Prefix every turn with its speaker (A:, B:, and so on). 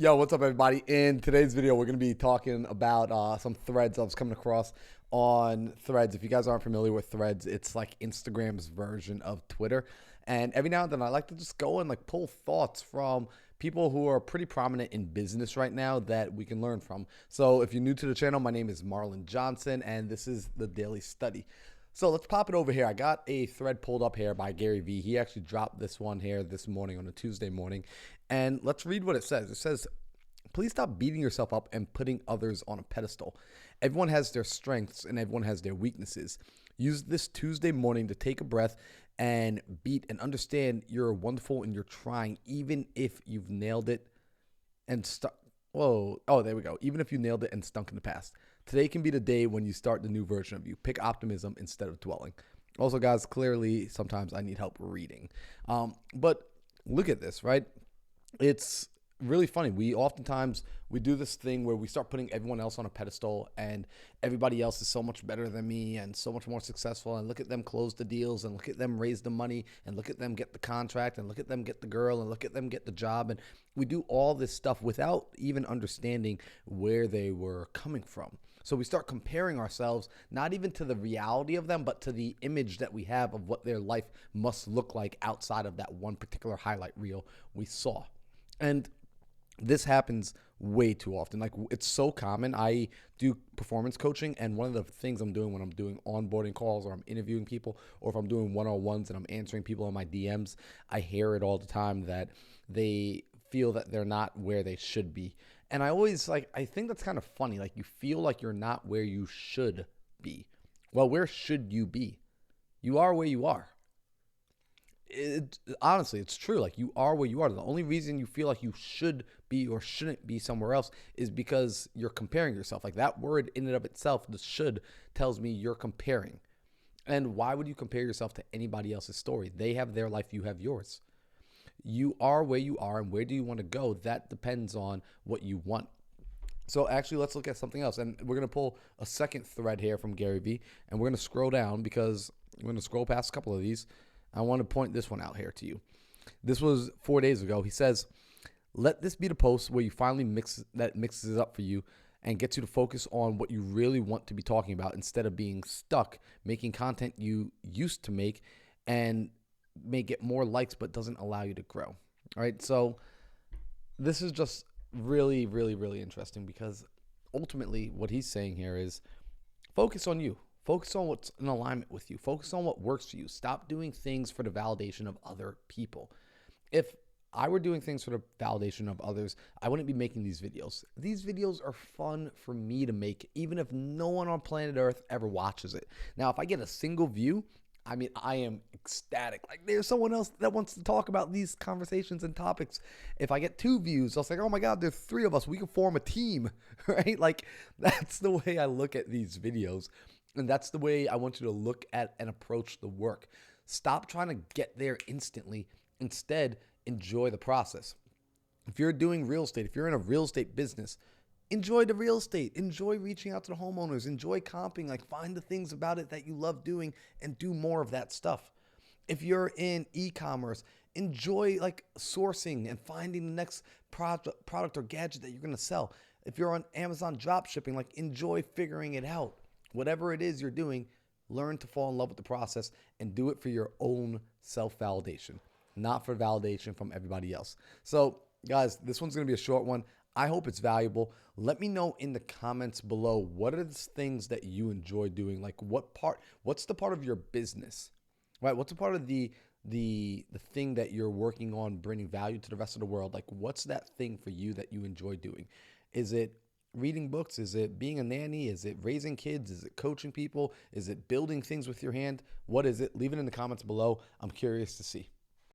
A: Yo, what's up, everybody? In today's video, we're going to be talking about some threads I was coming across on Threads. If you guys aren't familiar with Threads, it's like Instagram's version of Twitter. And every now and then, I like to just go and like pull thoughts from people who are pretty prominent in business right now that we can learn from. So if you're new to the channel, my name is Marlon Johnson, and this is the Daily Study. So let's pop it over here. I got a thread pulled up here by Gary Vee. He actually dropped this one here this morning on a Tuesday morning. And let's read what it says. It says, please stop beating yourself up and putting others on a pedestal. Everyone has their strengths and everyone has their weaknesses. Use this Tuesday morning to take a breath and beat and understand you're wonderful and you're trying, even if you've nailed it and stuck. Whoa. Oh, there we go. Even if you nailed it and stunk in the past. Today can be the day when you start the new version of you. Pick optimism instead of dwelling. Also, guys, clearly sometimes I need help reading. But look at this, right? It's really funny. We do this thing where we start putting everyone else on a pedestal, and everybody else is so much better than me and so much more successful, and look at them close the deals, and look at them raise the money, and look at them get the contract, and look at them get the girl, and look at them get the job. And we do all this stuff without even understanding where they were coming from. So we start comparing ourselves not even to the reality of them, but to the image that we have of what their life must look like outside of that one particular highlight reel we saw. And this happens way too often. Like, it's so common. I do performance coaching, and one of the things I'm doing when I'm doing onboarding calls, or I'm interviewing people, or if I'm doing one-on-ones and I'm answering people in my DMs, I hear it all the time that they feel that they're not where they should be. And I think that's kind of funny. Like, you feel like you're not where you should be. Well, where should you be? You are where you are. Honestly, it's true. Like, you are where you are. The only reason you feel like you should be or shouldn't be somewhere else is because you're comparing yourself. Like, that word in and of itself, the should, tells me you're comparing. And why would you compare yourself to anybody else's story? They have their life, you have yours. You are where you are, and where do you want to go? That depends on what you want. So actually, let's look at something else. And we're going to pull a second thread here from Gary Vee, and we're going to scroll down because we're going to scroll past a couple of these. I want to point this one out here to you. This was 4 days ago. He says, let this be the post where you finally mixes it up for you and gets you to focus on what you really want to be talking about instead of being stuck making content you used to make and may get more likes but doesn't allow you to grow. All right, so this is just really, really, really interesting, because ultimately what he's saying here is focus on you. Focus on what's in alignment with you. Focus on what works for you. Stop doing things for the validation of other people. If I were doing things for the validation of others, I wouldn't be making these videos. These videos are fun for me to make, even if no one on planet Earth ever watches it. Now, if I get a single view, I mean, I am ecstatic. Like, there's someone else that wants to talk about these conversations and topics. If I get 2 views, I'll say, oh my God, there's 3 of us. We can form a team, right? Like, that's the way I look at these videos. And that's the way I want you to look at and approach the work. Stop trying to get there instantly. Instead, enjoy the process. If you're doing real estate, if you're in a real estate business, enjoy the real estate. Enjoy reaching out to the homeowners. Enjoy comping. Like, find the things about it that you love doing and do more of that stuff. If you're in e-commerce, enjoy like sourcing and finding the next product or gadget that you're going to sell. If you're on Amazon drop shipping, like, enjoy figuring it out. Whatever it is you're doing, learn to fall in love with the process and do it for your own self-validation, not for validation from everybody else. So, guys, this one's going to be a short one. I hope it's valuable. Let me know in the comments below, what are the things that you enjoy doing? Like, what's the part of your business, right? What's a part of the thing that you're working on bringing value to the rest of the world? Like, what's that thing for you that you enjoy doing? Is it reading books? Is it being a nanny? Is it raising kids? Is it coaching people? Is it building things with your hand? What is it? Leave it in the comments below. I'm curious to see.